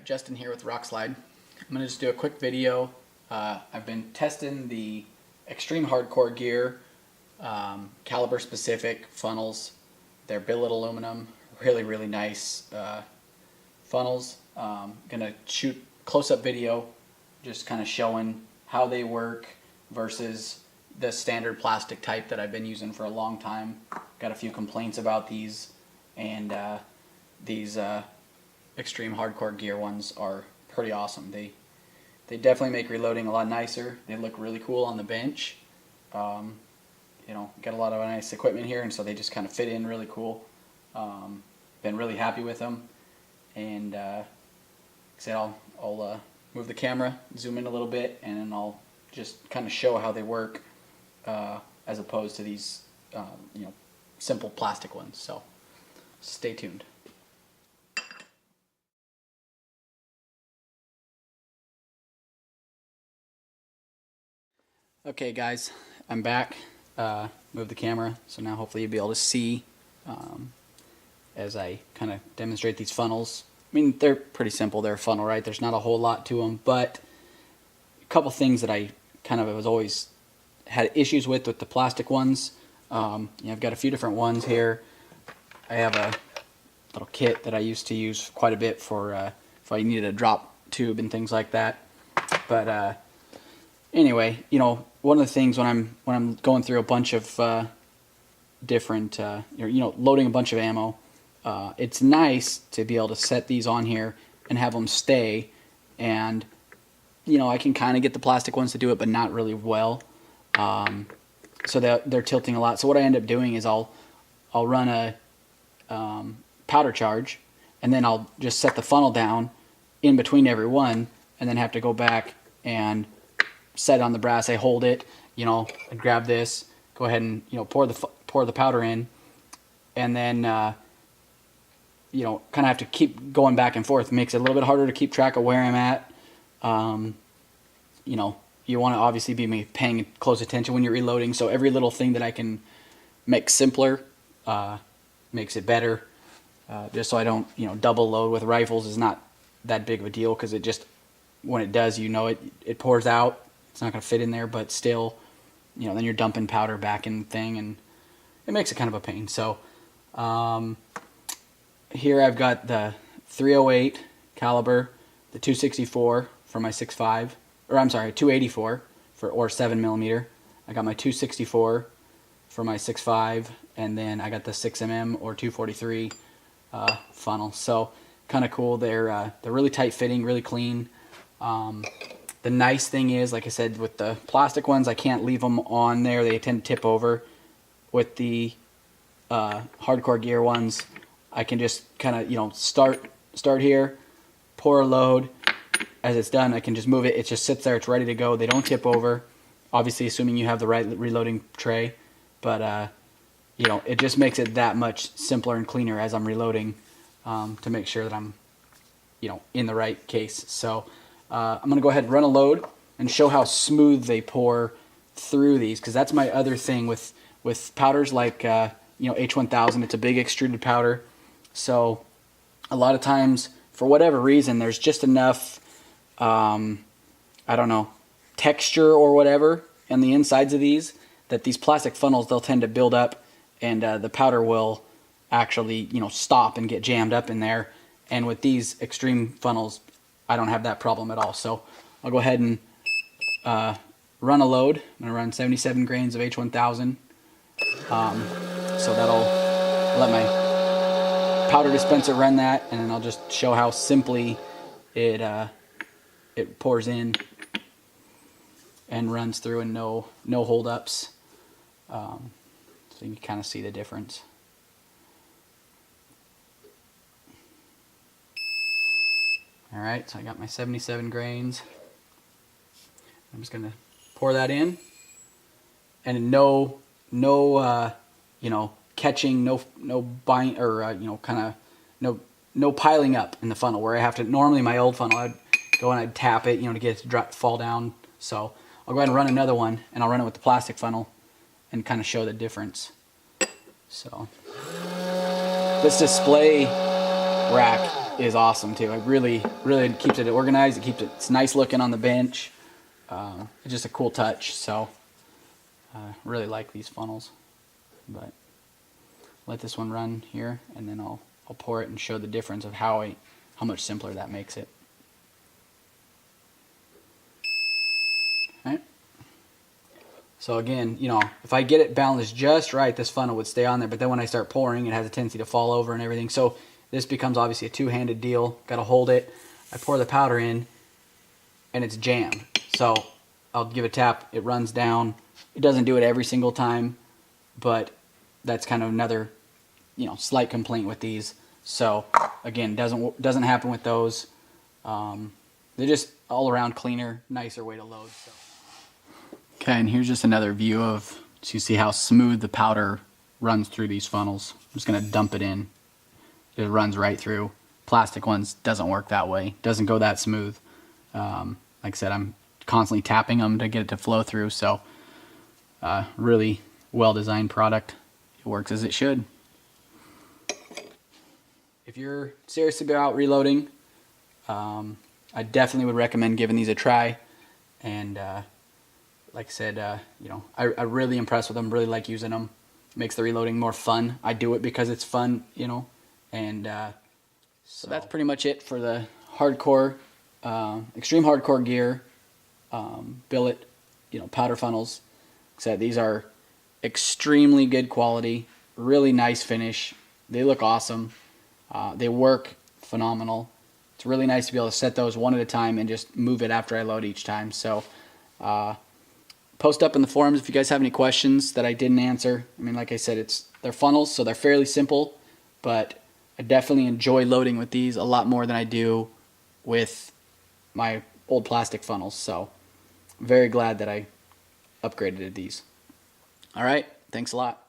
Justin here with Rokslide. I'm going to just do a quick video. I've been testing the Xtreme Hardcore Gear caliber specific funnels. They're billet aluminum, really nice funnels. Going to shoot close-up video just kind of showing how they work versus the standard plastic type that I've been using for a long time. Got a few complaints about these, and these Xtreme Hardcore Gear ones are pretty awesome. They definitely make reloading a lot nicer. They look really cool on the bench. You know, got a lot of nice equipment here, and so they just kind of fit in really cool. Been really happy with them, and like I said, I'll move the camera, zoom in a little bit, and then I'll just kind of show how they work as opposed to these you know, simple plastic ones. So stay tuned. Okay guys, I'm back. Move the camera, so now hopefully you'll be able to see as I kind of demonstrate these funnels. I mean, they're pretty simple. They're a funnel, right? There's not a whole lot to them, but a couple things that I kind of was always had issues with the plastic ones. You know, I've got a few different ones here. I have a little kit that I used to use quite a bit for if I needed a drop tube and things like that. But anyway, you know, one of the things when I'm going through a bunch of different, you know, loading a bunch of ammo, it's nice to be able to set these on here and have them stay. And you know, I can kind of get the plastic ones to do it, but not really well. So they're tilting a lot. So what I end up doing is I'll run a powder charge, and then I'll just set the funnel down in between every one, and then have to go back and set it on the brass. I hold it, you know, I grab this, go ahead and, you know, pour the powder in, and then you know, kind of have to keep going back and forth. Makes it a little bit harder to keep track of where I'm at. You know, you want to obviously be paying close attention when you're reloading, so every little thing that I can make simpler makes it better. Just so I don't, you know, double load with rifles is not that big of a deal, because it just, when it does, you know, it pours out. It's not going to fit in there, but still, you know, then you're dumping powder back in the thing, and it makes it kind of a pain. So here I've got the 308 caliber, the 264 for my 6.5, or I'm sorry, 284 or 7mm. I got my 264 for my 6.5, and then I got the 6mm or 243 funnel. So kind of cool. They're really tight fitting, really clean. The nice thing is, like I said, with the plastic ones, I can't leave them on there. They tend to tip over. With the Hardcore Gear ones, I can just kind of, you know, start here, pour a load. As it's done, I can just move it. It just sits there. It's ready to go. They don't tip over, obviously assuming you have the right reloading tray. But you know, it just makes it that much simpler and cleaner as I'm reloading, to make sure that I'm, you know, in the right case. So I'm going to go ahead and run a load and show how smooth they pour through these, because that's my other thing with powders like you know, H1000. It's a big extruded powder, so a lot of times, for whatever reason, there's just enough I don't know, texture or whatever on the insides of these, that these plastic funnels, they'll tend to build up, and the powder will actually, you know, stop and get jammed up in there. And with these Xtreme funnels, I don't have that problem at all. So I'll go ahead and run a load. I'm going to run 77 grains of H1000. So that'll let my powder dispenser run that, and then I'll just show how simply it pours in and runs through, and no holdups. So you can kind of see the difference. All right, so I got my 77 grains. I'm just gonna pour that in, and no you know, catching, no bind, or you know, kind of no piling up in the funnel, where I have to, normally my old funnel, I'd go and I'd tap it, you know, to get it to fall down. So I'll go ahead and run another one, and I'll run it with the plastic funnel and kind of show the difference. So this display rack is awesome too. It really keeps it organized. It's nice looking on the bench. It's just a cool touch. So really like these funnels. But let this one run here, and then I'll pour it and show the difference of how much simpler that makes it. Alright. So again, you know, if I get it balanced just right, this funnel would stay on there, but then when I start pouring, it has a tendency to fall over and everything. So this becomes obviously a two-handed deal. Got to hold it. I pour the powder in, and it's jammed. So I'll give a tap. It runs down. It doesn't do it every single time, but that's kind of another, you know, slight complaint with these. So again, doesn't happen with those. They're just all around cleaner, nicer way to load. So. Okay, and here's just another view of, so you see how smooth the powder runs through these funnels. I'm just gonna dump it in. It runs right through. Plastic ones doesn't work that way. Doesn't go that smooth. Like I said, I'm constantly tapping them to get it to flow through. So really well-designed product. It works as it should. If you're serious about reloading, I definitely would recommend giving these a try. And like I said, you know, I'm really impressed with them. Really like using them. Makes the reloading more fun. I do it because it's fun, you know. And so that's pretty much it for the hardcore, Xtreme Hardcore Gear billet, you know, powder funnels. Like I said, these are extremely good quality, really nice finish. They look awesome. They work phenomenal. It's really nice to be able to set those one at a time and just move it after I load each time. So post up in the forums if you guys have any questions that I didn't answer. I mean, like I said, they're funnels, so they're fairly simple, but I definitely enjoy loading with these a lot more than I do with my old plastic funnels. So very glad that I upgraded to these. All right, thanks a lot.